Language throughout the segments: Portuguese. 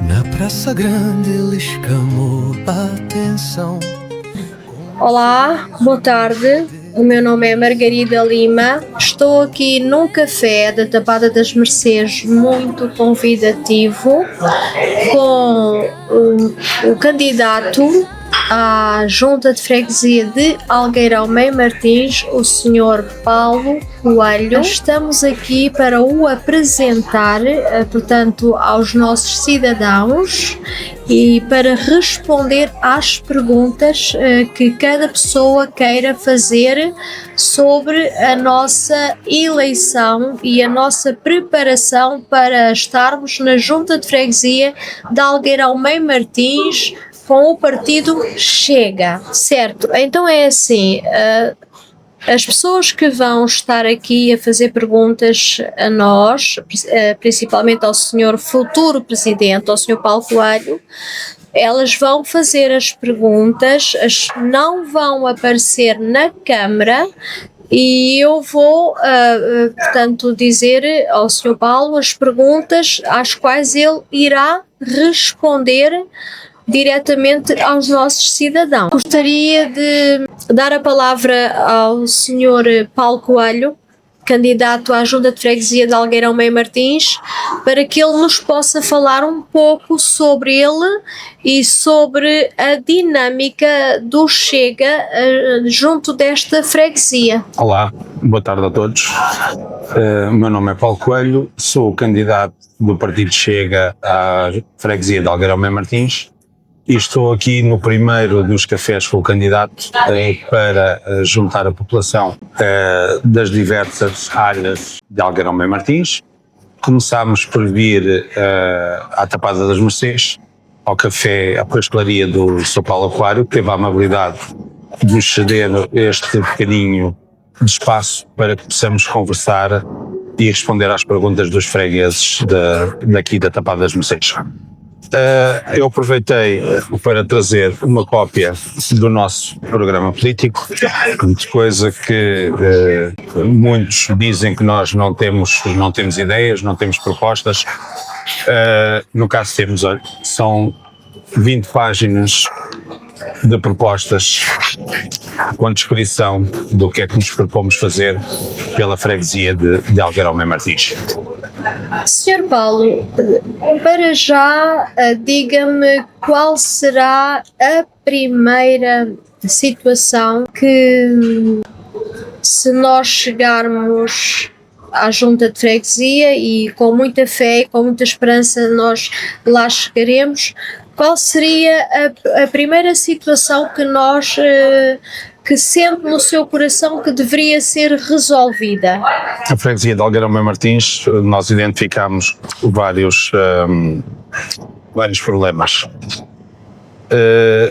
Na Praça Grande ele chamou a atenção. Olá, boa tarde. O meu nome é Margarida Lima. Estou aqui num café da Tapada das Mercês muito convidativo com o candidato à Junta de Freguesia de Algueirão Mem Martins, o Sr. Paulo Coelho. Estamos aqui para o apresentar, portanto, aos nossos cidadãos e para responder às perguntas que cada pessoa queira fazer sobre a nossa eleição e a nossa preparação para estarmos na Junta de Freguesia de Algueirão Mem Martins com o partido Chega, certo? Então é assim, as pessoas que vão estar aqui a fazer perguntas a nós, principalmente ao senhor futuro presidente, ao senhor Paulo Coelho, elas vão fazer as perguntas, não vão aparecer na câmara e eu vou, portanto, dizer ao senhor Paulo as perguntas às quais ele irá responder diretamente aos nossos cidadãos. Gostaria de dar a palavra ao Sr. Paulo Coelho, candidato à Junta de Freguesia de Algueirão Mem Martins, para que ele nos possa falar um pouco sobre ele e sobre a dinâmica do Chega junto desta freguesia. Olá, boa tarde a todos. O meu nome é Paulo Coelho, sou o candidato do partido Chega à freguesia de Algueirão Mem Martins. E estou aqui no primeiro dos cafés com o candidato para juntar a população das diversas áreas de Algueirão Mem Martins. Começámos por vir à Tapada das Mercês, ao café, à pastelaria do Sr. Paulo Coelho, que teve a amabilidade de nos ceder este bocadinho de espaço para que possamos conversar e responder às perguntas dos fregueses daqui da Tapada das Mercês. Eu aproveitei para trazer uma cópia do nosso programa político, coisa que muitos dizem que nós não temos ideias, não temos propostas. No caso temos, olha, são 20 páginas de propostas com descrição do que é que nos propomos fazer pela freguesia de Algueirão Mem Martins. Sr. Paulo, para já diga-me qual será a primeira situação que, se nós chegarmos à Junta de Freguesia e com muita fé e com muita esperança nós lá chegaremos, qual seria a primeira situação que nós que sente no seu coração que deveria ser resolvida? A freguesia de Algueirão Mem Martins, nós identificámos vários problemas.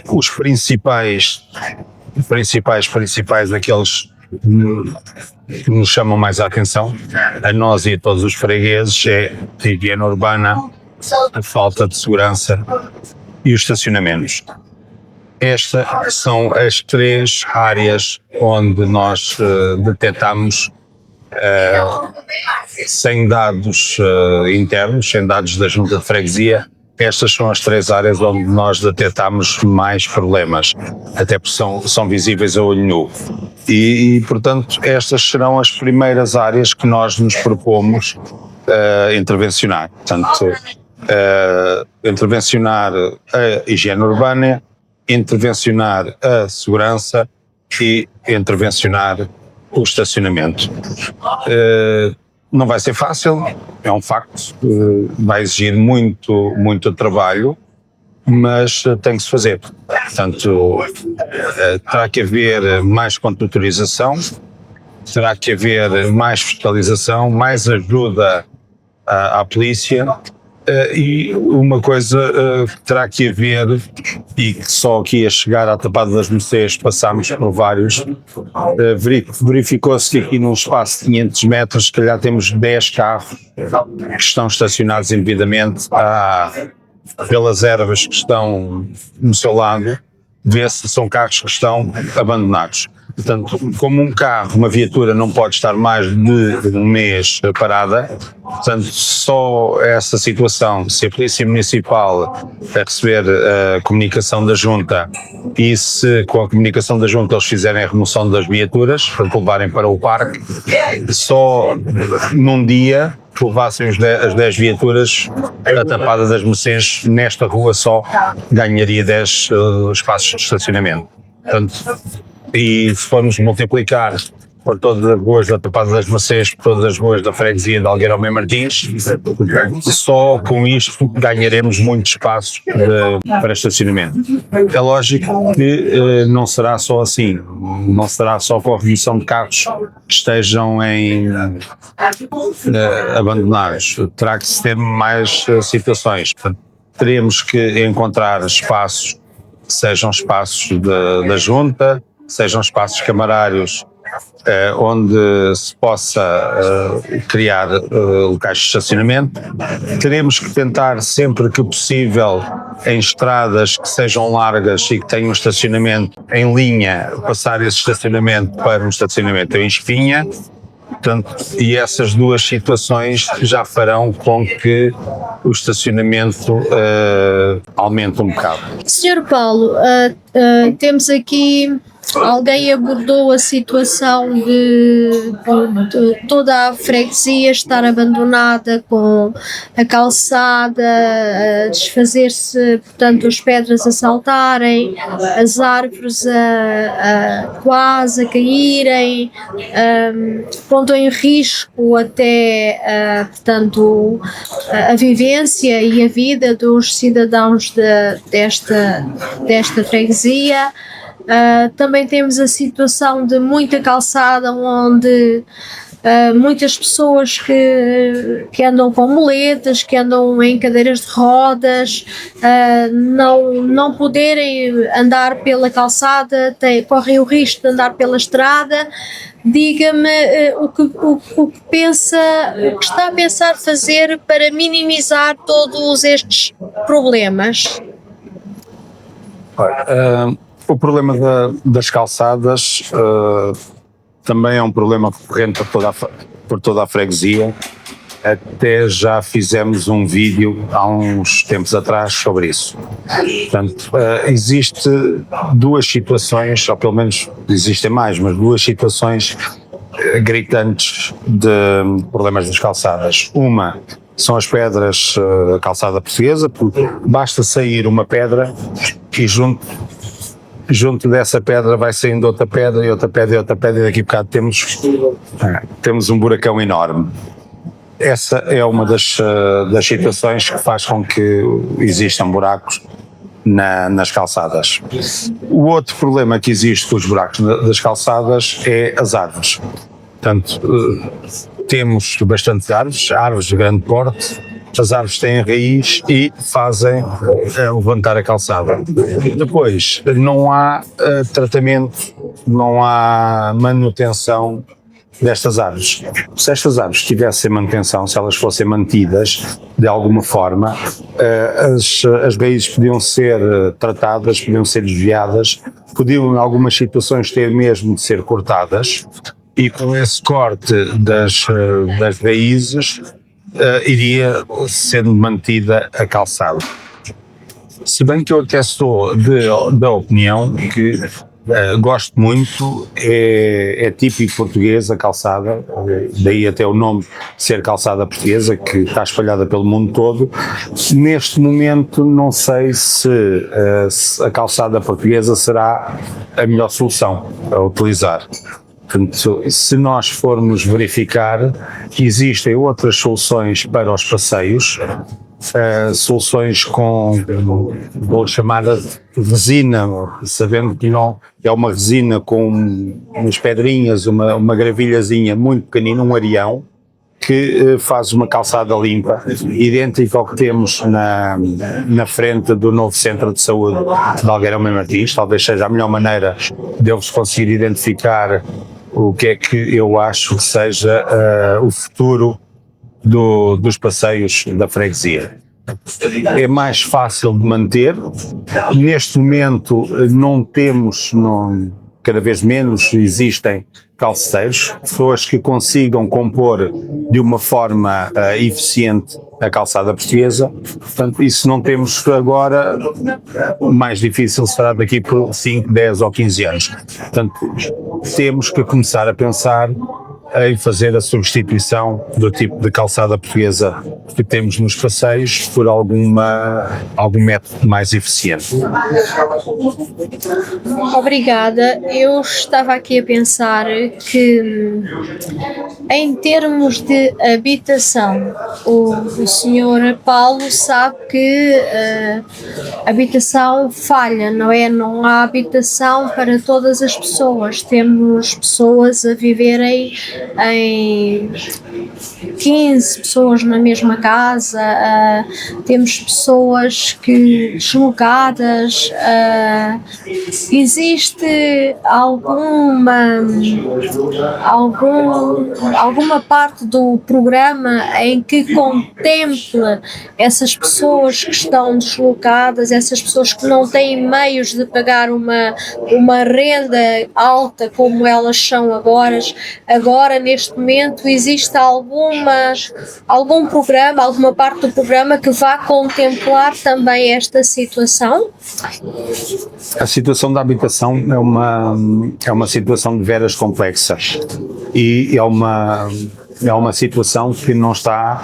Os principais, aqueles que nos chamam mais a atenção, a nós e a todos os fregueses, é a higiene urbana, a falta de segurança e os estacionamentos. Estas são as três áreas onde nós detectamos, sem dados internos, sem dados da Junta de Freguesia, estas são as três áreas onde nós detectamos mais problemas, até porque são visíveis a olho nu. E, portanto, estas serão as primeiras áreas que nós nos propomos intervencionar. Portanto, intervencionar a higiene urbana, intervencionar a segurança e intervencionar o estacionamento. Não vai ser fácil, é um facto, vai exigir muito trabalho, mas tem que se fazer. Portanto, terá que haver mais contratutorização, terá que haver mais fiscalização, mais ajuda à polícia. E uma coisa que terá que haver, e que só aqui a chegar à Tapada das Mercês passámos por vários, verificou-se que aqui num espaço de 500 metros, se calhar temos 10 carros que estão estacionados indevidamente pelas ervas que estão no seu lado, vê-se que são carros que estão abandonados. Portanto, como um carro, uma viatura não pode estar mais de um mês parada, portanto, só essa situação, se a Polícia Municipal receber a comunicação da Junta e se com a comunicação da Junta eles fizerem a remoção das viaturas, para levarem para o parque, só num dia levassem as 10 viaturas a tapada das Mercês nesta rua só, ganharia 10 espaços de estacionamento. Portanto, e se formos multiplicar por todas as ruas da Tapada das Mercês, por todas as ruas da freguesia de Algueirão Mem Martins, só com isto ganharemos muitos espaços para estacionamento. É lógico que não será só assim, não será só com a remoção de carros que estejam abandonados, terá que se ter mais situações. Portanto, teremos que encontrar espaços que sejam espaços da Junta, sejam espaços camarários onde se possa criar locais de estacionamento. Teremos que tentar, sempre que possível, em estradas que sejam largas e que tenham estacionamento em linha, passar esse estacionamento para um estacionamento em espinha. Portanto, e essas duas situações já farão com que o estacionamento aumente um bocado. Senhor Paulo, temos aqui, alguém abordou a situação de toda a freguesia estar abandonada, com a calçada a desfazer-se, portanto as pedras a saltarem, as árvores quase a caírem, pondo em risco até portanto a vivência e a vida dos cidadãos desta freguesia. Também temos a situação de muita calçada onde muitas pessoas que andam com muletas, que andam em cadeiras de rodas, não poderem andar pela calçada, correm o risco de andar pela estrada. Diga-me o que pensa, o que está a pensar fazer para minimizar todos estes problemas. O problema das calçadas também é um problema recorrente por toda a freguesia. Até já fizemos um vídeo há uns tempos atrás sobre isso. Portanto, existe duas situações, ou pelo menos existem mais, mas duas situações gritantes de problemas das calçadas. Uma são as pedras, a calçada portuguesa, porque basta sair uma pedra e junto dessa pedra vai saindo outra pedra e outra pedra e outra pedra, e daqui a bocado temos um buracão enorme. Essa é uma das situações que faz com que existam buracos nas calçadas. O outro problema que existe com os buracos das calçadas é as árvores. Portanto, temos bastantes árvores de grande porte. As árvores têm raiz e fazem levantar a calçada. Depois, não há tratamento, não há manutenção destas árvores. Se estas árvores tivessem manutenção, se elas fossem mantidas de alguma forma, as raízes podiam ser tratadas, podiam ser desviadas, podiam em algumas situações ter mesmo de ser cortadas, e com esse corte das raízes iria sendo mantida a calçada. Se bem que eu até sou da opinião que gosto muito, é típico português a calçada, daí até o nome ser calçada portuguesa, que está espalhada pelo mundo todo. Neste momento não sei se a calçada portuguesa será a melhor solução a utilizar. Portanto, se nós formos verificar, existem outras soluções para os passeios, soluções com, vou chamar de resina, sabendo que não é uma resina com umas pedrinhas, uma gravilhazinha muito pequenina, um areião, que faz uma calçada limpa, idêntica ao que temos na frente do novo Centro de Saúde de Algueirão Mem Martins. Talvez seja a melhor maneira de eu vos conseguir identificar o que é que eu acho que seja o futuro dos passeios da freguesia. É mais fácil de manter. Neste momento não temos cada vez menos existem calceteiros, pessoas que consigam compor de uma forma eficiente a calçada portuguesa. Portanto, isso não temos agora, o mais difícil será daqui por 5, 10 ou 15 anos. Portanto, temos que começar a pensar em fazer a substituição do tipo de calçada portuguesa que temos nos passeios por algum método mais eficiente. Obrigada. Eu estava aqui a pensar que, em termos de habitação, o senhor Paulo sabe que a habitação falha, não é? Não há habitação para todas as pessoas. Temos pessoas a viverem em 15 pessoas na mesma casa, temos pessoas deslocadas, existe alguma parte do programa em que contemple essas pessoas que estão deslocadas, essas pessoas que não têm meios de pagar uma renda alta como elas são agora neste momento, existe algum programa, alguma parte do programa que vá contemplar também esta situação? A situação da habitação é uma situação de veras complexa e é uma situação que não está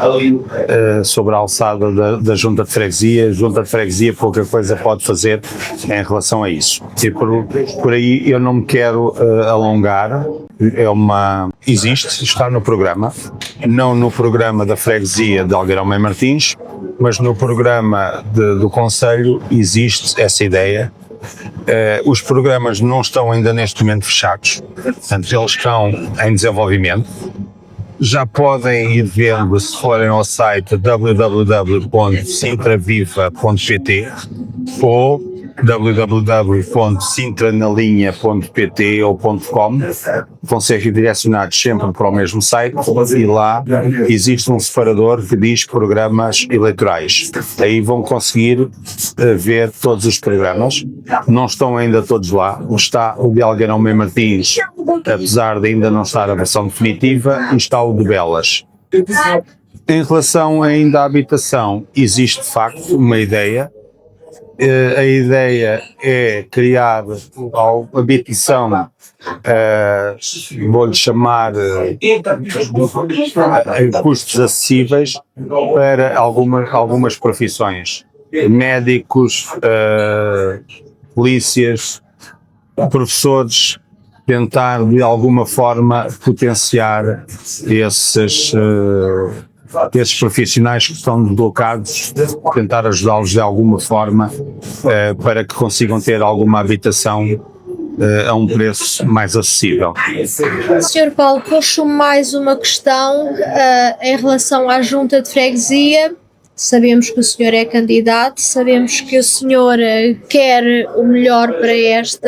sobre a alçada da Junta de Freguesia. A Junta de Freguesia pouca coisa pode fazer em relação a isso. E por aí eu não me quero alongar. Está no programa, não no programa da Freguesia de Algueirão Mem Martins, mas no programa do Conselho existe essa ideia. Os programas não estão ainda neste momento fechados, portanto eles estão em desenvolvimento. Já podem ir vendo se forem ao site www.sintraviva.pt ou www.sintranalinha.pt ou .com. Vão ser redirecionados sempre para o mesmo site e lá existe um separador que diz programas eleitorais. Aí vão conseguir ver todos os programas. Não estão ainda todos lá. Está o de Algueirão Mem Martins, apesar de ainda não estar a versão definitiva, e está o de Belas. Em relação ainda à habitação, existe de facto uma ideia. A ideia é criar habitação, vou-lhe chamar, em custos acessíveis para algumas profissões. Médicos, polícias, professores, tentar de alguma forma potenciar esses profissionais que estão deslocados, tentar ajudá-los de alguma forma para que consigam ter alguma habitação a um preço mais acessível. Sr. Paulo, puxo mais uma questão em relação à Junta de Freguesia. Sabemos que o senhor é candidato, sabemos que o senhor quer o melhor para este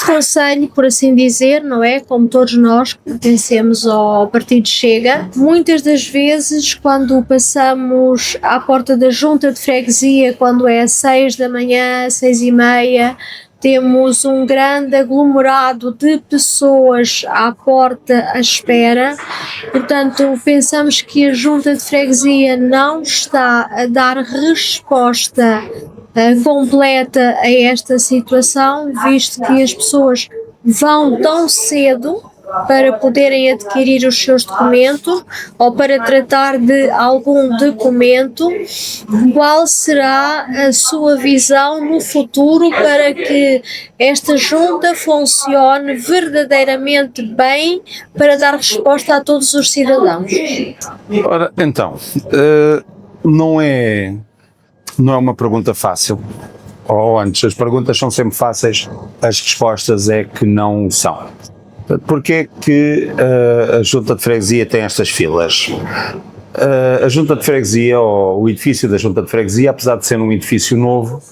concelho, por assim dizer, não é? Como todos nós que pertencemos ao Partido Chega. Muitas das vezes, quando passamos à porta da Junta de Freguesia, quando é às 6 da manhã, 6h30, temos um grande aglomerado de pessoas à porta à espera. Portanto, pensamos que a Junta de Freguesia não está a dar resposta completa a esta situação, visto que as pessoas vão tão cedo para poderem adquirir os seus documentos ou para tratar de algum documento. Qual será a sua visão no futuro para que esta junta funcione verdadeiramente bem para dar resposta a todos os cidadãos? Ora, então, não é uma pergunta fácil. Ou antes, as perguntas são sempre fáceis, as respostas é que não são. Porquê é que a Junta de Freguesia tem estas filas? A Junta de Freguesia, ou o edifício da Junta de Freguesia, apesar de ser um edifício novo,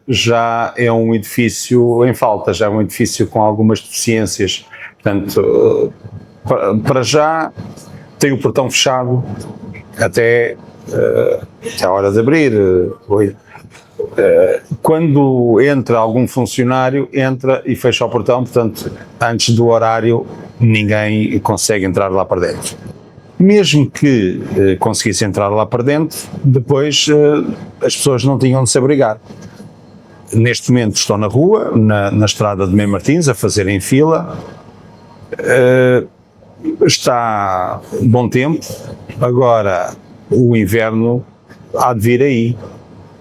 já é um edifício em falta, já é um edifício com algumas deficiências. Portanto, para já tem o portão fechado até a hora de abrir. Quando entra algum funcionário, entra e fecha o portão, portanto, antes do horário, ninguém consegue entrar lá para dentro. Mesmo que conseguisse entrar lá para dentro, depois as pessoas não tinham de se abrigar. Neste momento estou na rua, na estrada de Mem Martins, a fazerem fila. Está bom tempo, agora o inverno há de vir aí.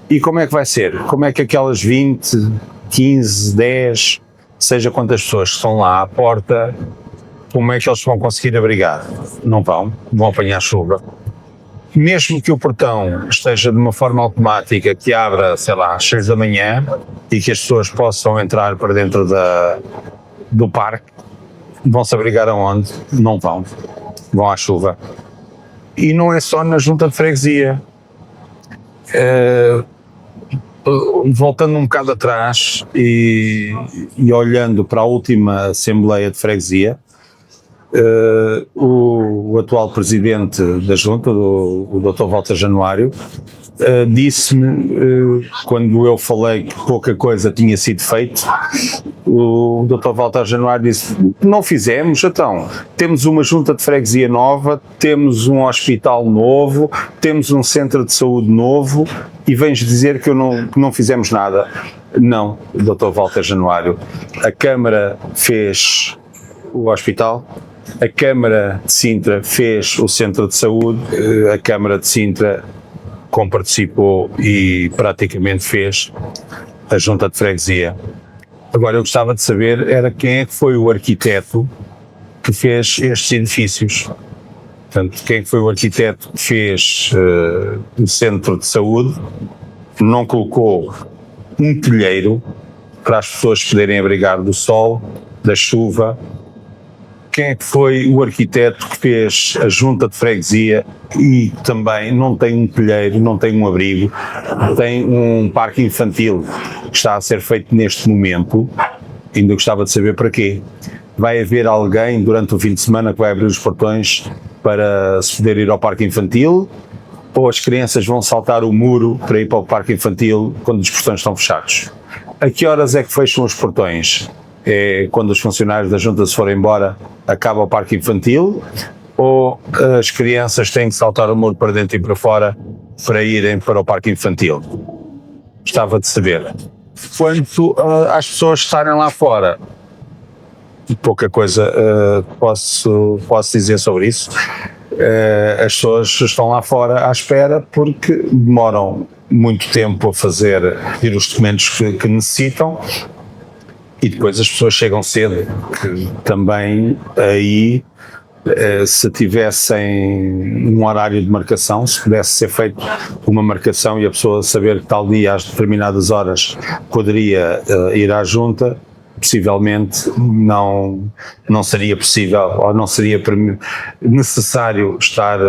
E como é que vai ser? Como é que aquelas 20, 15, 10, seja quantas pessoas que estão lá à porta, como é que eles vão conseguir abrigar? Não vão apanhar chuva. Mesmo que o portão esteja de uma forma automática, que abra, sei lá, às 6 da manhã e que as pessoas possam entrar para dentro do parque, vão-se abrigar aonde? Não vão. Vão à chuva. E não é só na junta de freguesia. Voltando um bocado atrás e olhando para a última Assembleia de Freguesia, o atual presidente da junta, o Dr. Walter Januário, disse-me, quando eu falei que pouca coisa tinha sido feito, o Dr. Walter Januário disse: não fizemos, então, temos uma junta de freguesia nova, temos um hospital novo, temos um centro de saúde novo, e vens dizer que não fizemos nada. Não, Dr. Walter Januário, a Câmara fez o hospital, a Câmara de Sintra fez o centro de saúde, a Câmara de Sintra comparticipou e praticamente fez a junta de freguesia. Agora eu gostava de saber era quem é que foi o arquiteto que fez estes edifícios. Portanto, quem foi o arquiteto que fez o centro de saúde, não colocou um telheiro para as pessoas poderem abrigar do sol, da chuva. Quem é que foi o arquiteto que fez a junta de freguesia e também não tem um telheiro, não tem um abrigo, tem um parque infantil que está a ser feito neste momento? Ainda gostava de saber para quê. Vai haver alguém durante o fim de semana que vai abrir os portões para se poder ir ao parque infantil, ou as crianças vão saltar o muro para ir para o parque infantil quando os portões estão fechados? A que horas é que fecham os portões? É quando os funcionários da junta se forem embora, acaba o parque infantil, ou as crianças têm que saltar o muro para dentro e para fora para irem para o parque infantil? Gostava de saber. Quanto às pessoas estarem lá fora, pouca coisa posso dizer sobre isso. As pessoas estão lá fora à espera porque demoram muito tempo a vir os documentos que necessitam, e depois as pessoas chegam cedo, que também aí, se tivessem um horário de marcação, se pudesse ser feito uma marcação e a pessoa saber que tal dia às determinadas horas poderia ir à junta, possivelmente não seria possível ou não seria necessário estar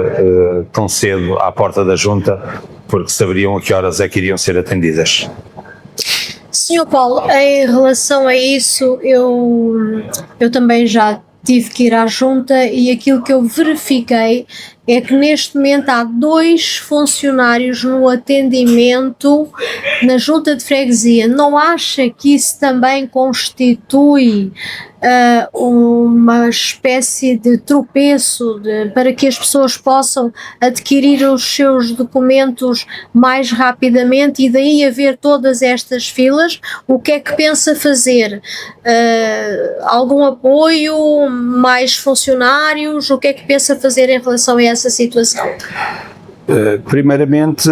tão cedo à porta da junta, porque saberiam a que horas é que iriam ser atendidas. Senhor Paulo, em relação a isso, eu também já tive que ir à junta e aquilo que eu verifiquei é que neste momento há 2 funcionários no atendimento na junta de freguesia. Não acha que isso também constitui uma espécie de tropeço para que as pessoas possam adquirir os seus documentos mais rapidamente e daí haver todas estas filas? O que é que pensa fazer? Algum apoio? Mais funcionários? O que é que pensa fazer em relação a essa situação? Primeiramente,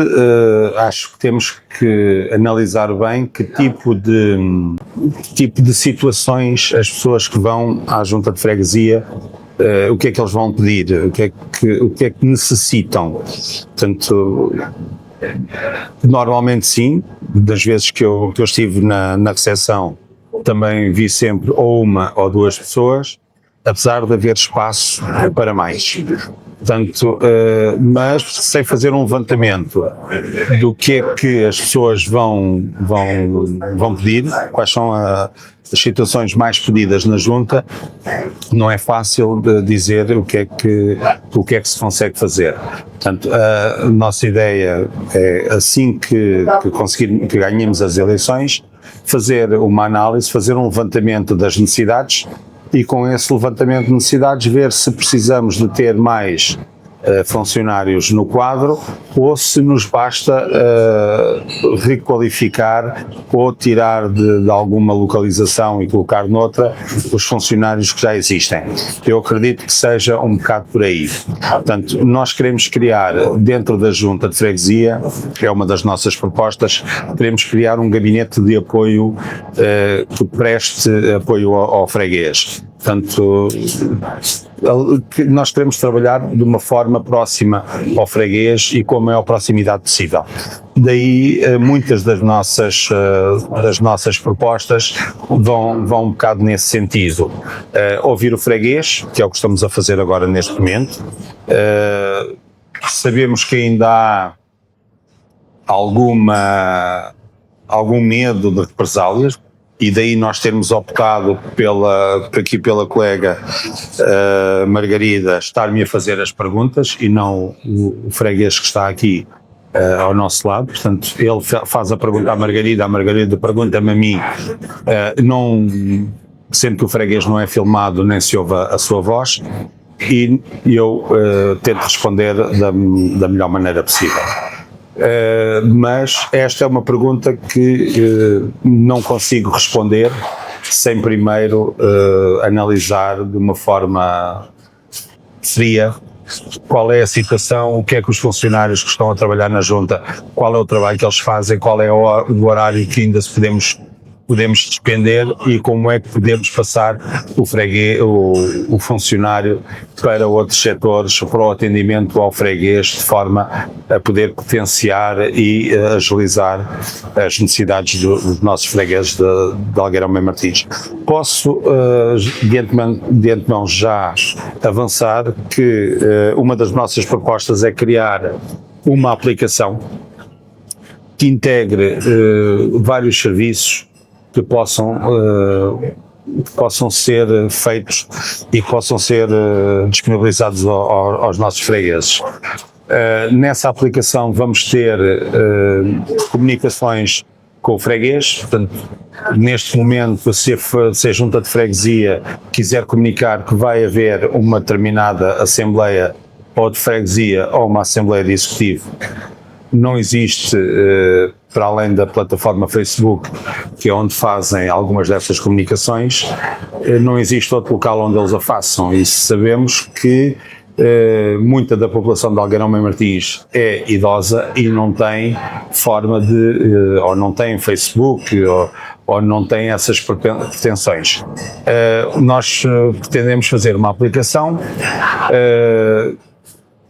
acho que temos que analisar bem que tipo de situações as pessoas que vão à junta de freguesia, o que é que eles vão pedir, o que é que necessitam. Portanto, normalmente sim, das vezes que eu estive na recepção, também vi sempre ou uma ou 2 pessoas. apesar de haver espaço para mais. Portanto, mas sem fazer um levantamento do que é que as pessoas vão pedir, quais são as situações mais pedidas na junta, não é fácil de dizer o que é que se consegue fazer. Portanto, a nossa ideia é, assim que ganhemos as eleições, fazer uma análise, fazer um levantamento das necessidades e com esse levantamento de necessidades ver se precisamos de ter mais funcionários no quadro ou se nos basta requalificar ou tirar de alguma localização e colocar noutra os funcionários que já existem. Eu acredito que seja um bocado por aí. Portanto, nós queremos criar dentro da Junta de Freguesia, que é uma das nossas propostas, queremos criar um gabinete de apoio que preste apoio ao freguês. Portanto, nós queremos trabalhar de uma forma próxima ao freguês e com a maior proximidade possível. Daí muitas das nossas propostas vão um bocado nesse sentido. Ouvir o freguês, que é o que estamos a fazer agora neste momento. Sabemos que ainda há algum medo de represálias, e daí nós termos optado pela colega Margarida estar-me a fazer as perguntas e não o freguês que está aqui ao nosso lado. Portanto, ele faz a pergunta à Margarida, a Margarida pergunta-me a mim, sendo que o freguês não é filmado nem se ouve a sua voz, e eu tento responder da melhor maneira possível. Mas esta é uma pergunta que não consigo responder sem primeiro analisar de uma forma fria qual é a situação, o que é que os funcionários que estão a trabalhar na junta, qual é o trabalho que eles fazem, qual é o horário que ainda podemos despender e como é que podemos passar o funcionário para outros setores, para o atendimento ao freguês, de forma a poder potenciar e agilizar as necessidades dos nossos fregueses de Algueirão Mem Martins. Posso, de antemão já avançar que uma das nossas propostas é criar uma aplicação que integre vários serviços que possam ser feitos e que possam ser disponibilizados aos nossos fregueses. Nessa aplicação vamos ter comunicações com o freguês, portanto, neste momento, se a junta de freguesia quiser comunicar que vai haver uma determinada assembleia ou de freguesia ou uma assembleia de executivo, não existe, para além da plataforma Facebook, que é onde fazem algumas dessas comunicações, não existe outro local onde eles a façam, e sabemos que muita da população de Algueirão Mem Martins é idosa e não tem forma de, ou não tem Facebook, ou não tem essas pretensões. Nós pretendemos fazer uma aplicação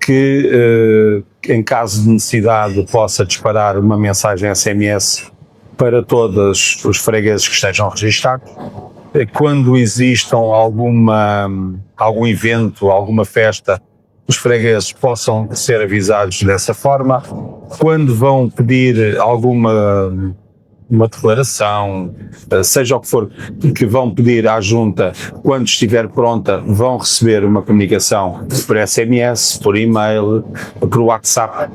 que, em caso de necessidade, possa disparar uma mensagem SMS para todos os fregueses que estejam registados. Quando existam algum evento, alguma festa, os fregueses possam ser avisados dessa forma. Quando vão pedir uma declaração, seja o que for que vão pedir à junta, quando estiver pronta, vão receber uma comunicação por SMS, por e-mail, por WhatsApp,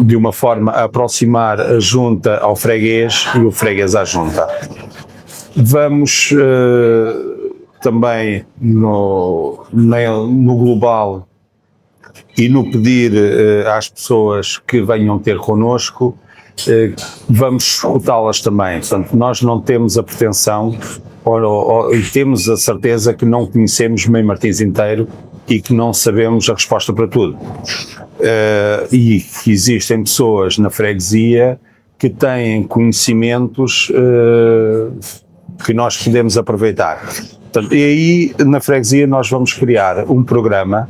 de uma forma a aproximar a junta ao freguês e o freguês à junta. Vamos também no global e no pedir às pessoas que venham ter connosco, vamos escutá-las também. Portanto, nós não temos a pretensão e temos a certeza que não conhecemos Mem Martins inteiro e que não sabemos a resposta para tudo. E que existem pessoas na freguesia que têm conhecimentos que nós podemos aproveitar. Portanto, e aí na freguesia nós vamos criar um programa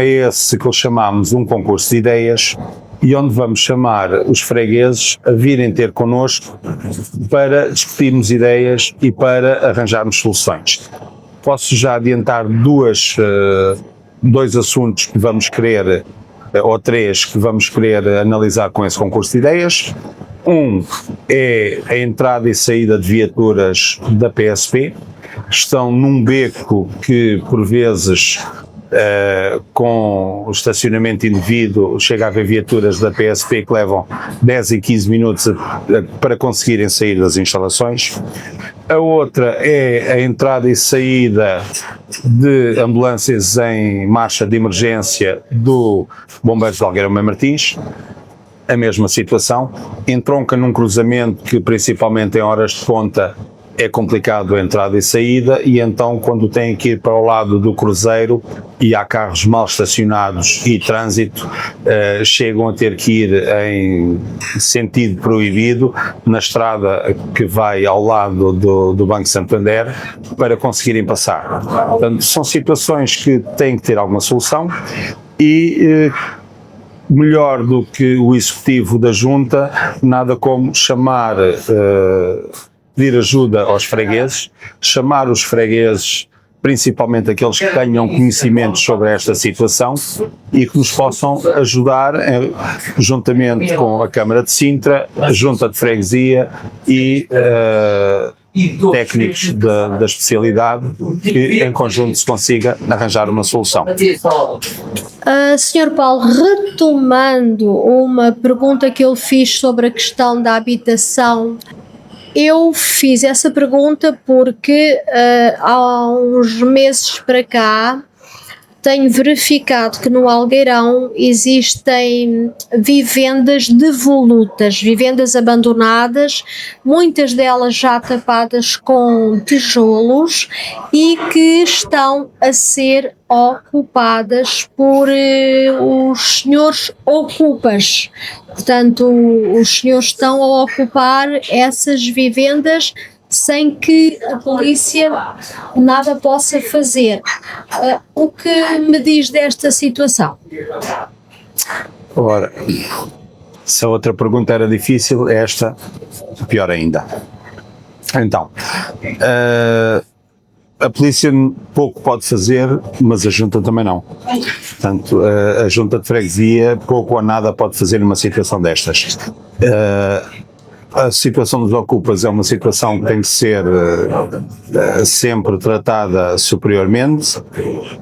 esse que chamamos um concurso de ideias, e onde vamos chamar os fregueses a virem ter connosco para discutirmos ideias e para arranjarmos soluções. Posso já adiantar dois assuntos que vamos querer, ou três, que vamos querer analisar com esse concurso de ideias. Um é a entrada e saída de viaturas da PSP, estão num beco que, por vezes, com o estacionamento indevido, chega a haver viaturas da PSP que levam 10 e 15 minutos para conseguirem sair das instalações. A outra é a entrada e saída de ambulâncias em marcha de emergência do Bombeiros de Algueirão Mem Martins. A mesma situação, entronca num cruzamento que, principalmente em horas de ponta, é complicado a entrada e saída, e então quando têm que ir para o lado do cruzeiro e há carros mal estacionados e trânsito, chegam a ter que ir em sentido proibido na estrada que vai ao lado do Banco Santander para conseguirem passar. Portanto, são situações que têm que ter alguma solução e melhor do que o executivo da Junta, nada como chamar, pedir ajuda aos fregueses, chamar os fregueses, principalmente aqueles que tenham conhecimentos sobre esta situação e que nos possam ajudar, juntamente com a Câmara de Sintra, a Junta de Freguesia e técnicos da especialidade, que em conjunto se consiga arranjar uma solução. Sr. Paulo, retomando uma pergunta que eu fiz sobre a questão da habitação, eu fiz essa pergunta porque há uns meses para cá tenho verificado que no Algueirão existem vivendas devolutas, vivendas abandonadas, muitas delas já tapadas com tijolos e que estão a ser ocupadas por os senhores ocupas. Portanto, os senhores estão a ocupar essas vivendas sem que a polícia nada possa fazer. O que me diz desta situação? Ora, se a outra pergunta era difícil, esta pior ainda. Então, a polícia pouco pode fazer, mas a Junta também não. Portanto, a Junta de Freguesia pouco ou nada pode fazer numa situação destas. A situação dos ocupas é uma situação que tem que ser sempre tratada superiormente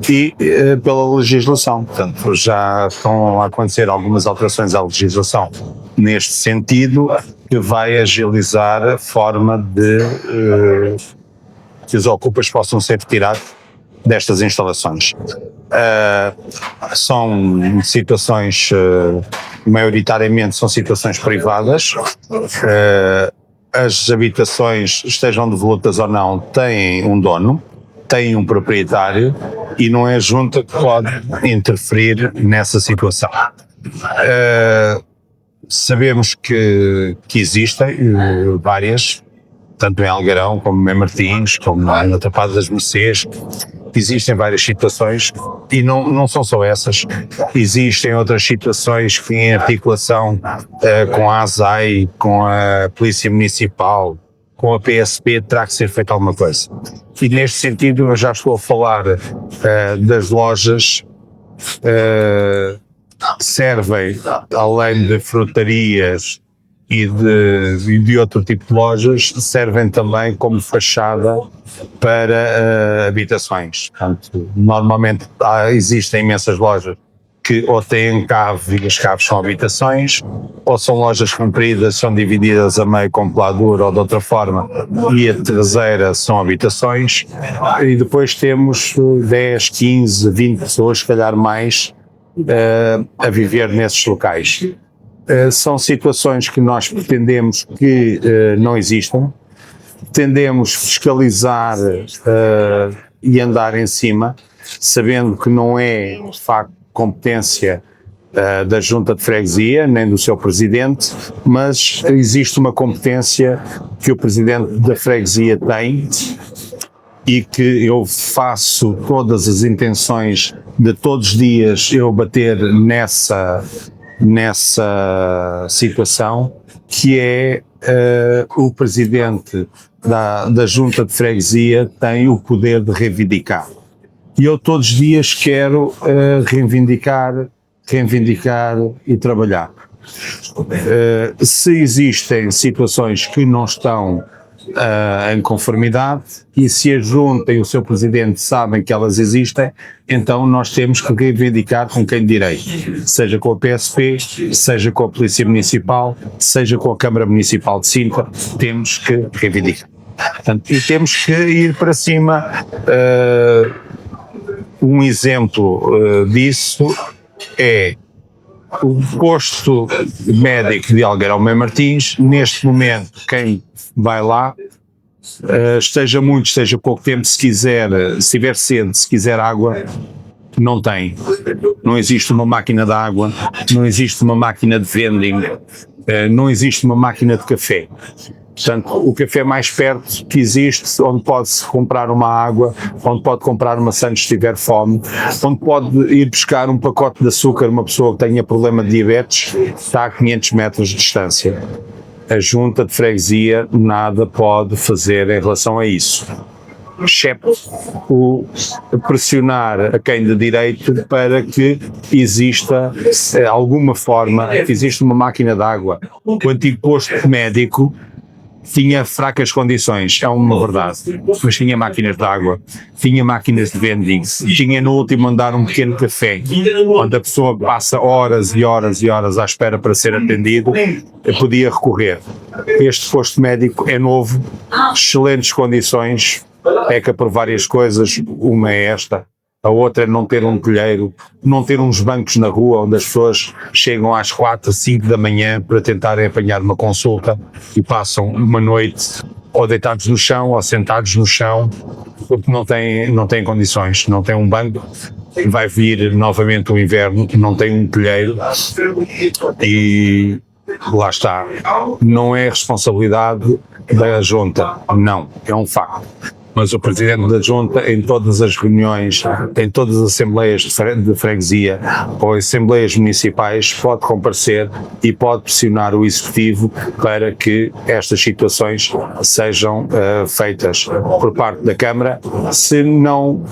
e pela legislação. Portanto, já estão a acontecer algumas alterações à legislação neste sentido, que vai agilizar a forma de que os ocupas possam ser retirados destas instalações. São situações, maioritariamente são situações privadas. As habitações, estejam devolutas ou não, têm um dono, têm um proprietário e não é a Junta que pode interferir nessa situação. Sabemos que existem várias, tanto em Algueirão como em Mem Martins, como na Tapada das Mercês. Existem várias situações e não são só essas, existem outras situações que em articulação com a ASAI, com a Polícia Municipal, com a PSP, terá que ser feita alguma coisa. E neste sentido eu já estou a falar das lojas que servem, além de frutarias e de outro tipo de lojas, servem também como fachada para habitações. Portanto, normalmente existem imensas lojas que ou têm cave e as caves são habitações, ou são lojas compridas, são divididas a meio com peladura ou de outra forma, e a traseira são habitações, e depois temos 10, 15, 20 pessoas, se calhar mais, a viver nesses locais. São situações que nós pretendemos que não existam, pretendemos fiscalizar e andar em cima, sabendo que não é, de facto, competência da Junta de Freguesia, nem do seu presidente, mas existe uma competência que o presidente da freguesia tem e que eu faço todas as intenções de todos os dias eu bater nessa situação, que é o presidente da Junta de Freguesia tem o poder de reivindicar. E eu todos os dias quero reivindicar e trabalhar. Se existem situações que não estão em conformidade e se a Junta e o seu Presidente sabem que elas existem, então nós temos que reivindicar com quem de direito, seja com a PSP, seja com a Polícia Municipal, seja com a Câmara Municipal de Sintra, temos que reivindicar. Portanto, e temos que ir para cima. Um exemplo disso é o posto médico de Algueirão Martins. Neste momento, quem vai lá, esteja muito, esteja pouco tempo, se tiver sede, se quiser água, não tem. Não existe uma máquina de água, não existe uma máquina de vending, não existe uma máquina de café. Portanto, o café mais perto que existe, onde pode-se comprar uma água, onde pode comprar uma maçã se tiver fome, onde pode ir buscar um pacote de açúcar uma pessoa que tenha problema de diabetes, está a 500 metros de distância. A Junta de Freguesia nada pode fazer em relação a isso, exceto o pressionar a quem de direito para que exista alguma forma, que exista uma máquina de água. O antigo posto médico tinha fracas condições, é uma verdade, mas tinha máquinas de água, tinha máquinas de vending, tinha no último andar um pequeno café, onde a pessoa passa horas e horas e horas à espera para ser atendido, podia recorrer. Este posto médico é novo, excelentes condições, peca por várias coisas, uma é esta. A outra é não ter um telheiro, não ter uns bancos na rua onde as pessoas chegam às 4, 5 da manhã para tentarem apanhar uma consulta e passam uma noite ou deitados no chão ou sentados no chão porque não têm condições, não tem um banco. Vai vir novamente o inverno, não tem um telheiro e lá está. Não é responsabilidade da Junta, não, é um facto. Mas o Presidente da Junta, em todas as reuniões, em todas as assembleias de freguesia ou assembleias municipais, pode comparecer e pode pressionar o Executivo para que estas situações sejam feitas por parte da Câmara. Se não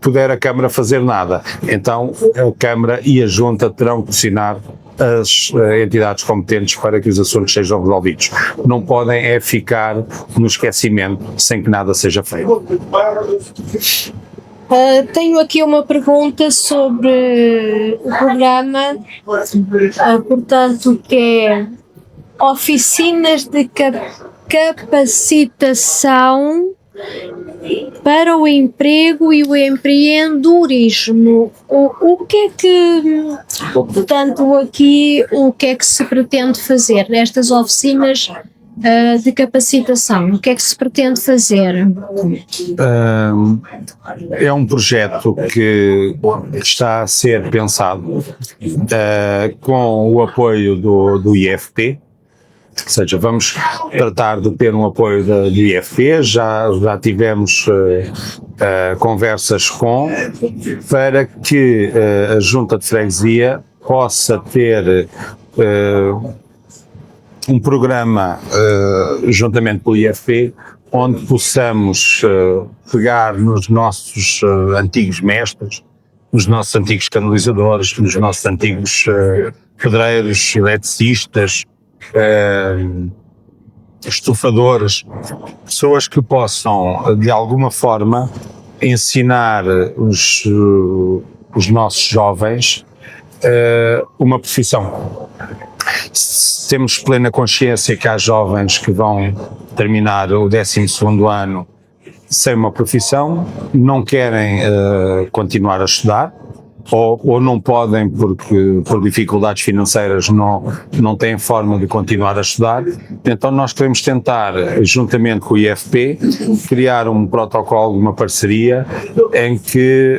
puder a Câmara fazer nada, então a Câmara e a Junta terão que pressionar as entidades competentes para que os assuntos sejam resolvidos. Não podem ficar no esquecimento sem que nada seja feito. Tenho aqui uma pergunta sobre o programa, portanto, que é oficinas de capacitação para o emprego e o empreendedorismo. O que é que, portanto, aqui, o que é que se pretende fazer nestas oficinas de capacitação? O que é que se pretende fazer? É um projeto que está a ser pensado com o apoio do IFP. Ou seja, vamos tratar de ter um apoio do IFP, já tivemos conversas para que a Junta de Freguesia possa ter um programa juntamente com o IFP, onde possamos pegar nos nossos antigos mestres, nos nossos antigos canalizadores, nos nossos antigos pedreiros, eletricistas, estufadores, pessoas que possam de alguma forma ensinar os nossos jovens uma profissão. Temos plena consciência que há jovens que vão terminar o 12º ano sem uma profissão, não querem continuar a estudar, ou não podem porque por dificuldades financeiras não têm forma de continuar a estudar. Então nós queremos tentar, juntamente com o IFP, criar um protocolo, uma parceria em que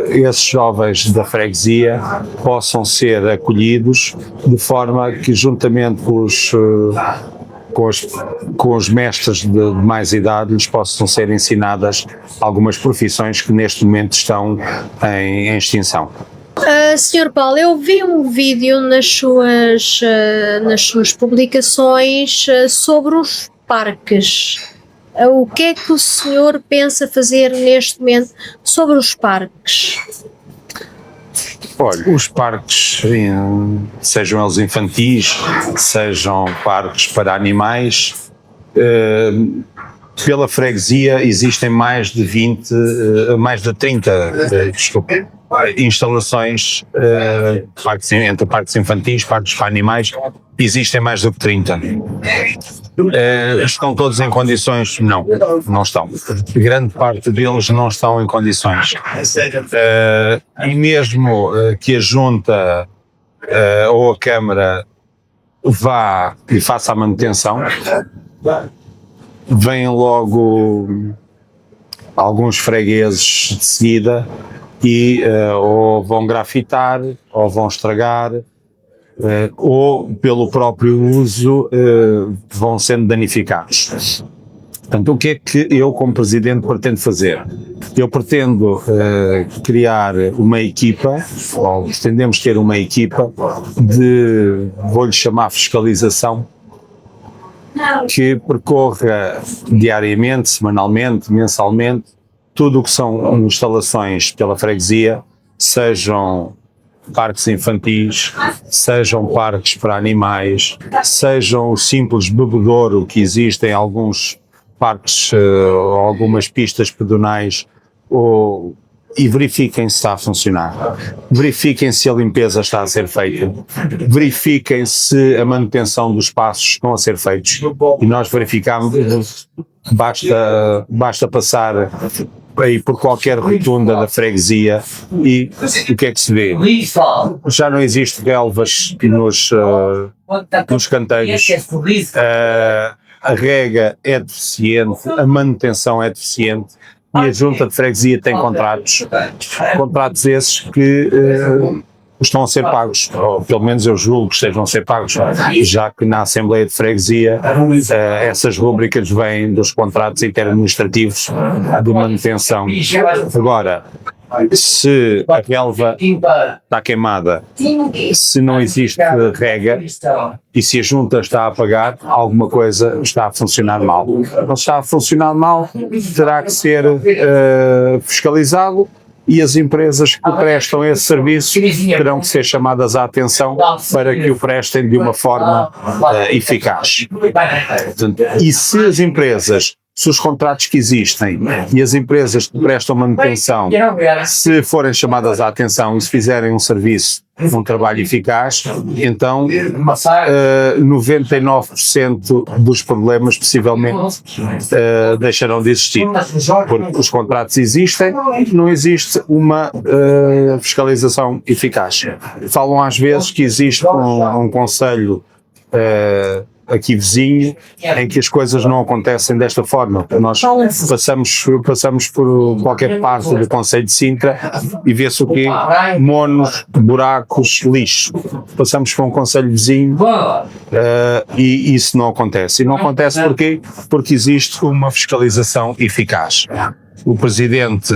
esses jovens da freguesia possam ser acolhidos de forma que, juntamente com os mestres de mais idade, lhes possam ser ensinadas algumas profissões que neste momento estão em extinção. Senhor Paulo, eu vi um vídeo nas suas publicações sobre os parques. O que é que o senhor pensa fazer neste momento sobre os parques? Olha, os parques, sejam eles infantis, sejam parques para animais, pela freguesia existem mais de 30 instalações, entre parques infantis, parques para animais, existem mais do que 30. Estão todos em condições? Não estão. Grande parte deles não estão em condições. E mesmo que a Junta ou a Câmara vá e faça a manutenção, vêm logo alguns fregueses de seguida e ou vão grafitar, ou vão estragar, ou pelo próprio uso vão sendo danificados. Portanto, o que é que eu como Presidente pretendo fazer? Eu pretendo criar uma equipa, ou pretendemos ter uma equipa de, vou-lhe chamar fiscalização, que percorra diariamente, semanalmente, mensalmente, tudo o que são instalações pela freguesia, sejam parques infantis, sejam parques para animais, sejam o simples bebedouro que existem em alguns parques ou algumas pistas pedonais, e verifiquem se está a funcionar, verifiquem se a limpeza está a ser feita, verifiquem se a manutenção dos espaços estão a ser feitos, e nós verificamos, basta passar aí por qualquer rotunda da freguesia e o que é que se vê? Já não existe relvas nos canteiros, a rega é deficiente, a manutenção é deficiente, e a Junta de Freguesia tem contratos esses que estão a ser pagos, ou pelo menos eu julgo que estejam a ser pagos, já que na Assembleia de Freguesia essas rúbricas vêm dos contratos interadministrativos de manutenção. Agora, se a relva está queimada, se não existe rega e se a Junta está a pagar, alguma coisa está a funcionar mal. Não está a funcionar mal, terá que ser fiscalizado, e as empresas que prestam esse serviço terão que ser chamadas à atenção para que o prestem de uma forma eficaz. E se as empresas, se os contratos que existem e as empresas que prestam manutenção, se forem chamadas à atenção e se fizerem um serviço, um trabalho eficaz, então 99% dos problemas possivelmente deixarão de existir, porque os contratos existem, não existe uma fiscalização eficaz. Falam às vezes que existe um conselho aqui vizinho, em que as coisas não acontecem desta forma. Nós passamos por qualquer parte do concelho de Sintra e vê-se o quê? Monos, buracos, lixo. Passamos por um concelho vizinho e isso não acontece. E não acontece porquê? Porque existe uma fiscalização eficaz. O presidente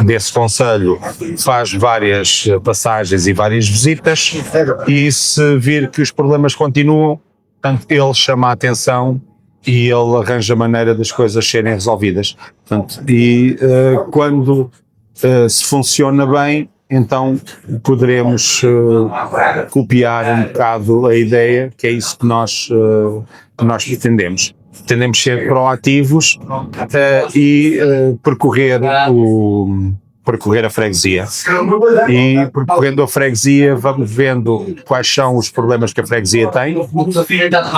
desse conselho faz várias passagens e várias visitas, e se vir que os problemas continuam, portanto, ele chama a atenção e ele arranja maneira das coisas serem resolvidas. Portanto, quando se funciona bem, então poderemos copiar um bocado a ideia, que é isso que nós pretendemos. Pretendemos ser proativos e percorrer a freguesia. E percorrendo a freguesia vamos vendo quais são os problemas que a freguesia tem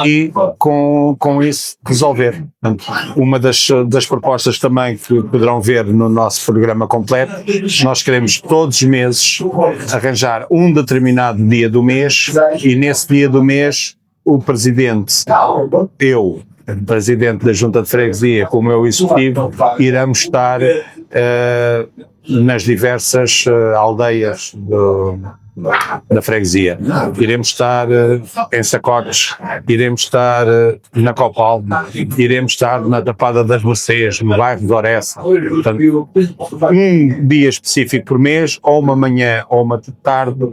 e com isso resolver. Portanto, uma das propostas também que poderão ver no nosso programa completo, nós queremos todos os meses arranjar um determinado dia do mês, e nesse dia do mês o presidente, presidente da Junta de Freguesia, com o meu executivo, iremos estar nas diversas aldeias da freguesia. Iremos estar em Sacotes, iremos estar na Copalma, iremos estar na Tapada das Mercês, no bairro de Oressa. Portanto, um dia específico por mês, ou uma manhã ou uma tarde,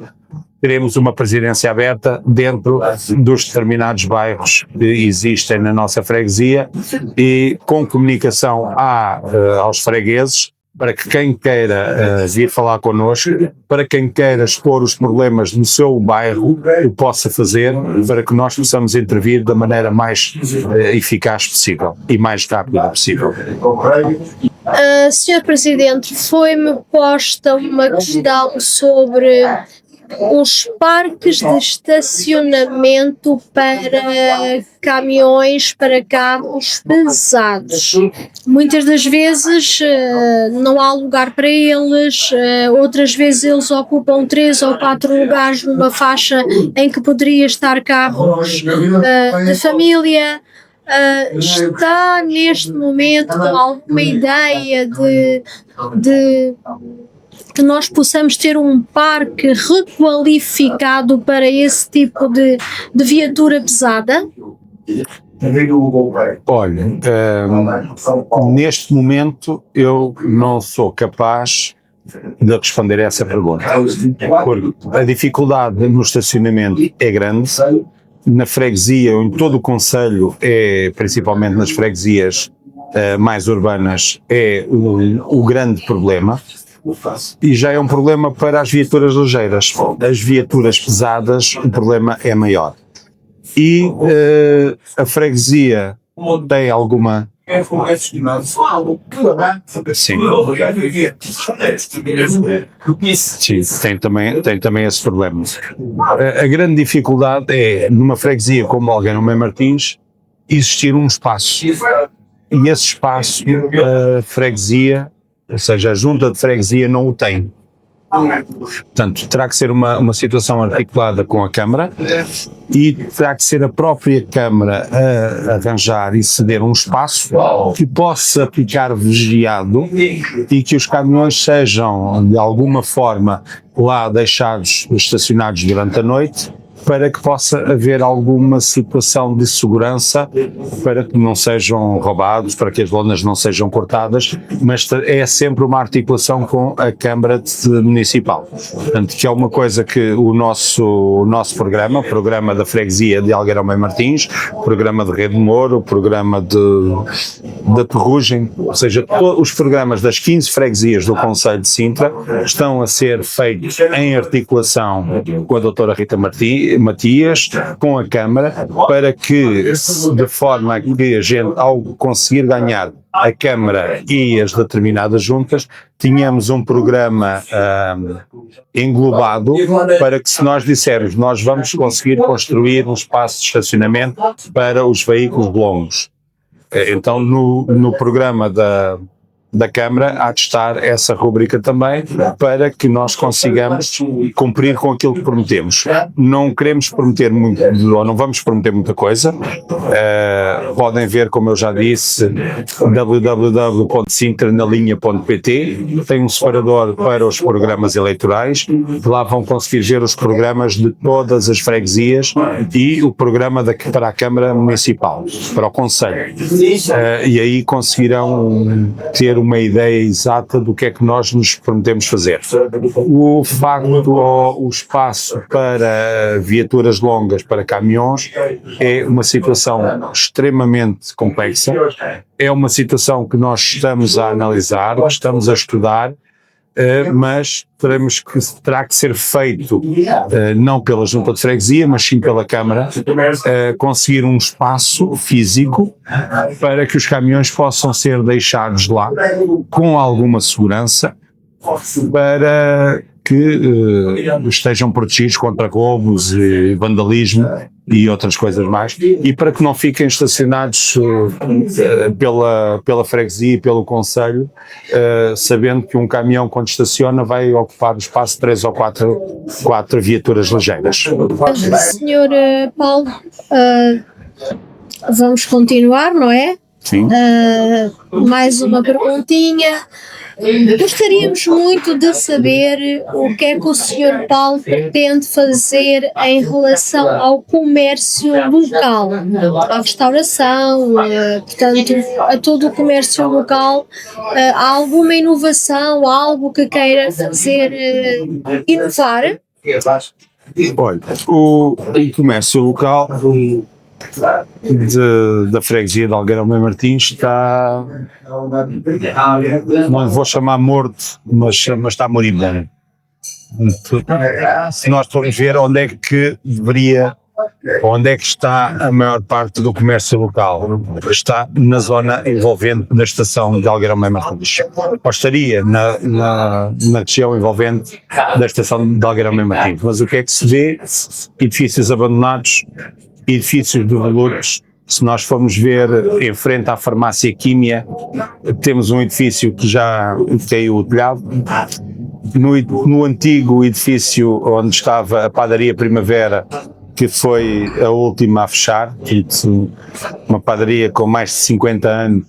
teremos uma presidência aberta dentro dos determinados bairros que existem na nossa freguesia e com comunicação aos fregueses, para que quem queira vir falar connosco, para quem queira expor os problemas no seu bairro, o possa fazer, para que nós possamos intervir da maneira mais eficaz possível e mais rápida possível. Senhor Presidente, foi-me posta uma questão sobre os parques de estacionamento para caminhões, para carros pesados. Muitas das vezes não há lugar para eles, outras vezes eles ocupam 3 ou 4 lugares numa faixa em que poderia estar carros de família. Está neste momento com alguma ideia de que nós possamos ter um parque requalificado para esse tipo de viatura pesada? Olha, neste momento eu não sou capaz de responder a essa pergunta, porque a dificuldade no estacionamento é grande. Na freguesia, ou em todo o concelho, principalmente nas freguesias mais urbanas, é o grande problema. E já é um problema para as viaturas ligeiras. As viaturas pesadas, o problema é maior. E a freguesia tem alguma... Sim. Sim, tem também esse problema. A grande dificuldade é, numa freguesia como Algarão Martins, existir um espaço. E esse espaço, a freguesia, ou seja, a junta de freguesia não o tem. Portanto, terá que ser uma situação articulada com a Câmara e terá que ser a própria Câmara a arranjar e ceder um espaço que possa ficar vigiado e que os caminhões sejam, de alguma forma, lá deixados, estacionados durante a noite, para que possa haver alguma situação de segurança, para que não sejam roubados, para que as lonas não sejam cortadas, mas é sempre uma articulação com a Câmara Municipal. Portanto, que é uma coisa que o nosso programa, o programa da freguesia de Algarão Martins, o programa de Rede Moro, o programa da Ferrugem, ou seja, os programas das 15 freguesias do Concelho de Sintra estão a ser feitos em articulação com a doutora Rita Matias, com a Câmara, para que, de forma a que a gente, ao conseguir ganhar a Câmara e as determinadas juntas, tínhamos um programa englobado para que, se nós dissermos nós vamos conseguir construir um espaço de estacionamento para os veículos longos, então no programa da Câmara há de estar essa rubrica também, para que nós consigamos cumprir com aquilo que prometemos. Não queremos prometer muito, ou não vamos prometer muita coisa. Podem ver, como eu já disse, www.sintranalinha.pt, tem um separador para os programas eleitorais, lá vão conseguir ver os programas de todas as freguesias e o programa para a Câmara Municipal, para o Concelho. E aí conseguirão ter uma ideia exata do que é que nós nos prometemos fazer. O facto ou o espaço para viaturas longas, para caminhões, é uma situação extremamente complexa, é uma situação que nós estamos a analisar, que estamos a estudar, mas terá que ser feito não pela Junta de Freguesia, mas sim pela Câmara, conseguir um espaço físico para que os caminhões possam ser deixados lá com alguma segurança, para que estejam protegidos contra roubos e vandalismo e outras coisas mais, e para que não fiquem estacionados pela freguesia e pelo concelho, sabendo que um caminhão, quando estaciona, vai ocupar o espaço de 3 ou 4 viaturas ligeiras. Senhor Paulo, vamos continuar, não é? Sim. Mais uma perguntinha. Gostaríamos muito de saber o que é que o Sr. Paulo pretende fazer em relação ao comércio local, à restauração, portanto, a todo o comércio local. Há alguma inovação, algo que queira fazer inovar? Olha, o comércio local da freguesia de Algueirão Martins está, não vou chamar morto, mas está moribundo. Se nós formos ver onde é que está a maior parte do comércio local, está na zona envolvente da estação de Algueirão Martins, ou estaria na região envolvente da estação de Algueirão Martins. Mas o que é que se vê? Edifícios abandonados, edifícios devolutos. Se nós formos ver em frente à farmácia Químia, temos um edifício que já caiu o telhado. No antigo edifício onde estava a padaria Primavera, que foi a última a fechar, uma padaria com mais de 50 anos,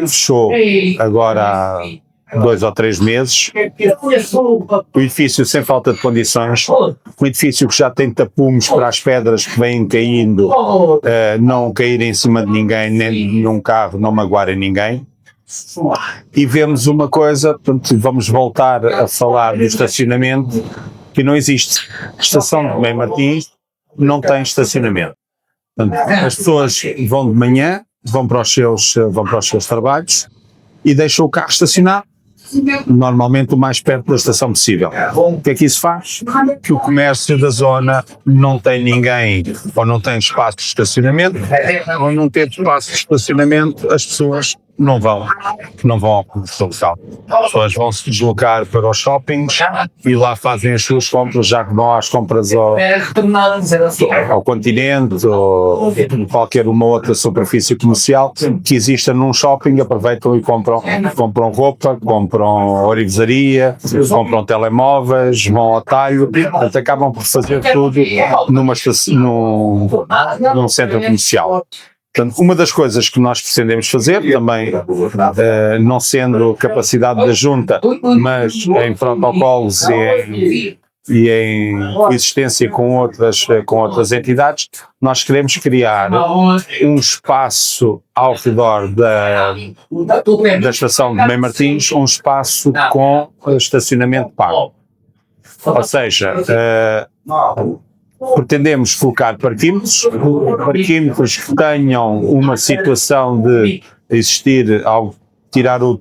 fechou agora há 2 ou 3 meses. O edifício sem falta de condições, um edifício que já tem tapumes para as pedras que vêm caindo, não caírem em cima de ninguém, nem de nenhum carro, não magoarem ninguém. E vemos uma coisa, portanto, vamos voltar a falar do estacionamento, que não existe. A estação de Mem Martins não tem estacionamento. Portanto, as pessoas vão de manhã, vão para os seus trabalhos e deixam o carro estacionar, normalmente o mais perto da estação possível. O que é que isso faz? Que o comércio da zona não tem ninguém, ou não tem espaço de estacionamento, ou não tem espaço de estacionamento, as pessoas não vão ao comércio local. As pessoas vão se deslocar para os shoppings e lá fazem as suas compras, já que vão às compras ao Continente ou qualquer uma outra superfície comercial que exista num shopping, aproveitam e compram roupa, compram orivesaria, compram telemóveis, vão ao talho, portanto acabam por fazer tudo num centro comercial. Portanto, uma das coisas que nós pretendemos fazer, também não sendo capacidade da Junta, mas em protocolos e em coexistência com outras entidades, nós queremos criar um espaço ao redor da estação de Mem Martins, um espaço com estacionamento pago. Ou seja, pretendemos colocar parquímetros que tenham uma situação de existir, ao tirar o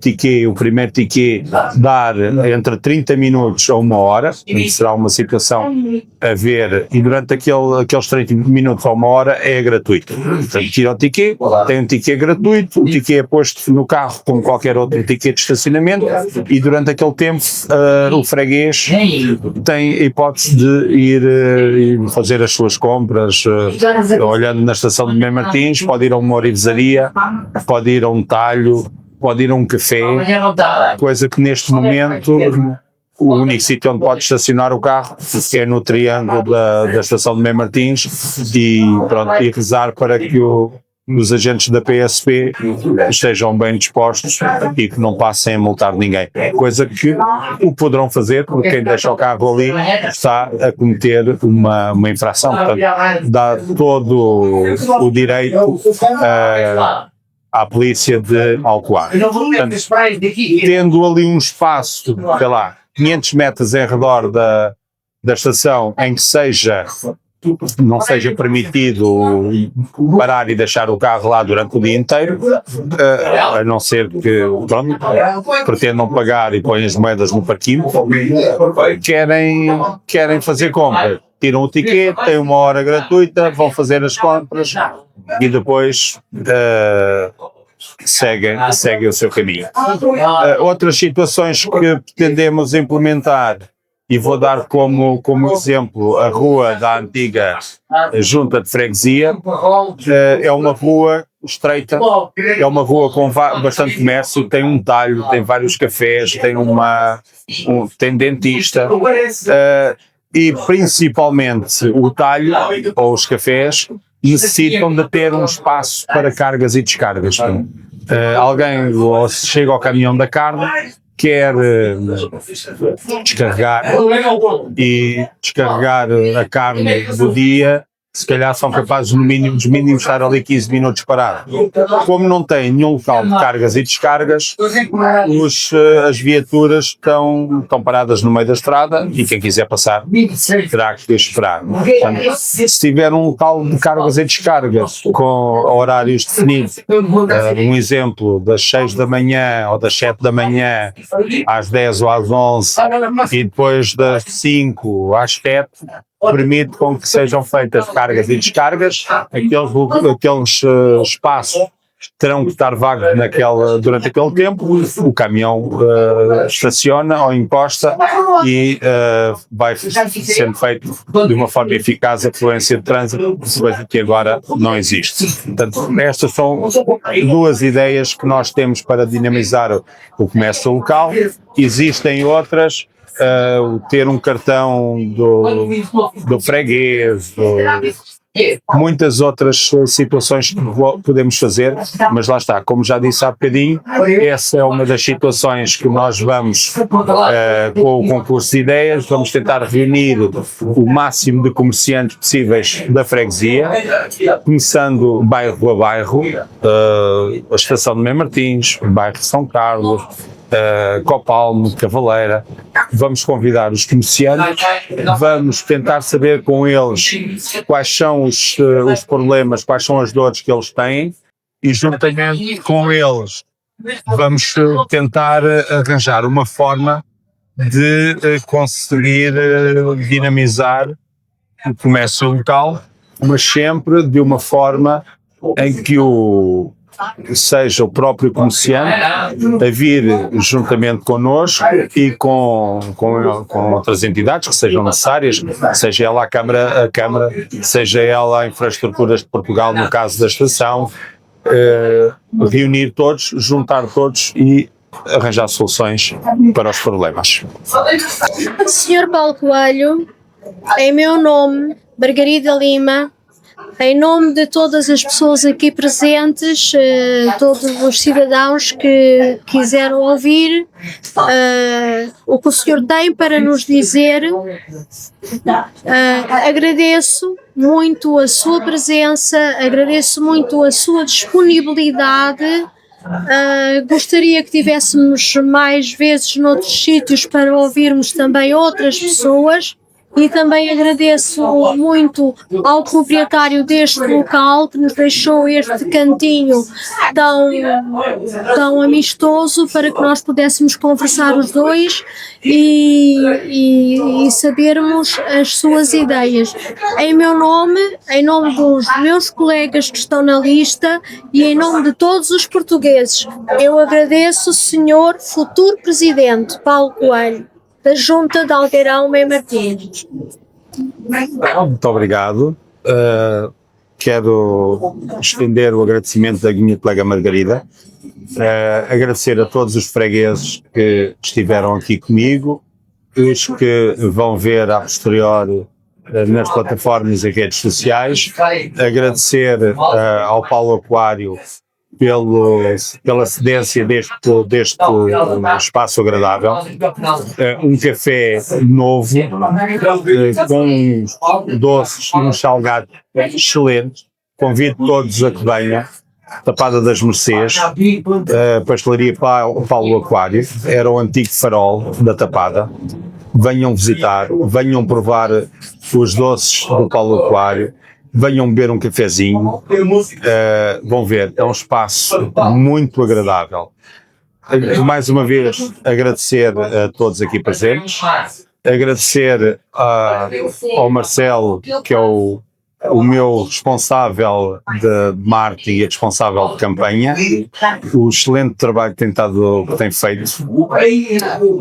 primeiro ticket, dar entre 30 minutos a 1 hora, será uma situação a ver, e durante aqueles 30 minutos a 1 hora é gratuito. Portanto, tira o ticket, tem um ticket gratuito, o ticket é posto no carro como qualquer outro ticket de estacionamento, e durante aquele tempo o freguês tem a hipótese de ir fazer as suas compras, olhando na estação de Mem Martins, pode ir a uma orivesaria, pode ir a um talho, pode ir a um café, coisa que neste momento o único sítio onde pode estacionar o carro é no triângulo da estação de Mem Martins e rezar para que os agentes da PSP estejam bem dispostos e que não passem a multar ninguém. Coisa que o poderão fazer, porque quem deixa o carro ali está a cometer uma infração. Portanto, dá todo o direito à polícia de Alcoar. Portanto, tendo ali um espaço, sei lá, 500 metros em redor da estação em que não seja permitido parar e deixar o carro lá durante o dia inteiro, a não ser que pretendam pagar e põem as moedas no parquímetro, querem fazer compra. Tiram o ticket, têm 1 hora gratuita, vão fazer as compras e depois seguem o seu caminho. Outras situações que pretendemos implementar, e vou dar como exemplo a rua da antiga Junta de Freguesia, é uma rua estreita, é uma rua com bastante comércio, tem um talho, tem vários cafés, tem dentista, e principalmente o talho ou os cafés necessitam de ter um espaço para cargas e descargas. alguém ou se chega ao caminhão da carne, quer descarregar a carne do dia, se calhar são capazes no mínimo, dos mínimos, estar ali 15 minutos parados. Como não tem nenhum local de cargas e descargas, as viaturas estão paradas no meio da estrada e quem quiser passar terá que esperar. Portanto, se tiver um local de cargas e descargas com horários definidos, um exemplo, das 6 da manhã ou das 7 da manhã às 10 ou às 11 e depois das 5 às 7, permite com que sejam feitas cargas e descargas, aqueles espaços terão que estar vagos durante aquele tempo, o caminhão estaciona ou encosta e vai sendo feito de uma forma eficaz a fluência de trânsito, coisa que agora não existe. Portanto, estas são duas ideias que nós temos para dinamizar o comércio local. Existem outras. Ter um cartão do freguês, muitas outras situações que podemos fazer, mas lá está, como já disse há bocadinho, essa é uma das situações que nós vamos, com o concurso de ideias, vamos tentar reunir o máximo de comerciantes possíveis da freguesia, começando bairro a bairro, a Estação de Mem Martins, o bairro de São Carlos, Copalmo, Cavaleira. Vamos convidar os comerciantes, vamos tentar saber com eles quais são os problemas, quais são as dores que eles têm e juntamente com eles vamos tentar arranjar uma forma de conseguir dinamizar o comércio local, mas sempre de uma forma em que seja o próprio comerciante a vir juntamente connosco e com outras entidades que sejam necessárias, seja ela a Câmara, seja ela a Infraestruturas de Portugal, no caso da estação, reunir todos, juntar todos e arranjar soluções para os problemas. Senhor Paulo Coelho, em meu nome, Margarida Lima, em nome de todas as pessoas aqui presentes, todos os cidadãos que quiseram ouvir o que o senhor tem para nos dizer, agradeço muito a sua presença, agradeço muito a sua disponibilidade. Gostaria que tivéssemos mais vezes noutros sítios para ouvirmos também outras pessoas. E também agradeço muito ao proprietário deste local que nos deixou este cantinho tão amistoso para que nós pudéssemos conversar os dois e sabermos as suas ideias. Em meu nome, em nome dos meus colegas que estão na lista e em nome de todos os portugueses, eu agradeço o senhor futuro presidente Paulo Coelho, da Junta de Algueirão Mem Martins. Muito obrigado. Quero estender o agradecimento da minha colega Margarida, agradecer a todos os fregueses que estiveram aqui comigo, os que vão ver a posteriori nas plataformas e redes sociais, agradecer ao Paulo Aquário pela cedência deste espaço agradável, um café novo, com doces e uns salgados excelentes. Convido todos a que venham. Tapada das Mercês, pastelaria Paulo Aquário, era o antigo farol da Tapada. Venham visitar, venham provar os doces do Paulo Aquário. Venham beber um cafezinho, vão ver, é um espaço muito agradável. Mais uma vez, agradecer a todos aqui presentes, agradecer ao Marcelo, que é o meu responsável de marketing e responsável de campanha, o excelente trabalho que tem feito,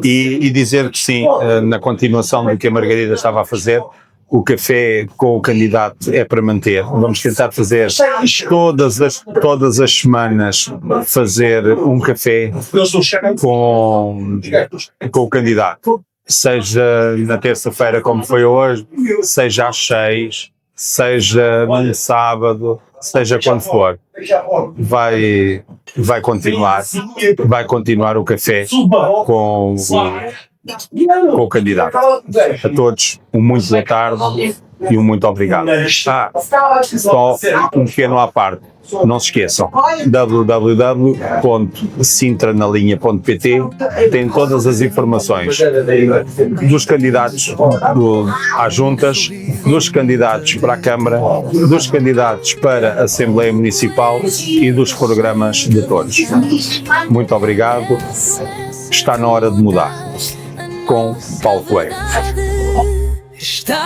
e dizer que sim, na continuação do que a Margarida estava a fazer, o café com o candidato é para manter. Vamos tentar fazer todas as semanas fazer um café com o candidato. Seja na terça-feira como foi hoje, seja às 6, seja no sábado, seja quando for. Vai vai continuar o café com o candidato. A todos, um muito boa tarde e um muito obrigado. Só um pequeno à parte. Não se esqueçam, www.sintranalinha.pt tem todas as informações dos candidatos às juntas, dos candidatos para a Câmara, dos candidatos para a Assembleia Municipal e dos programas de todos. Muito obrigado. Está na hora de mudar. Com Paulo Coelho. Está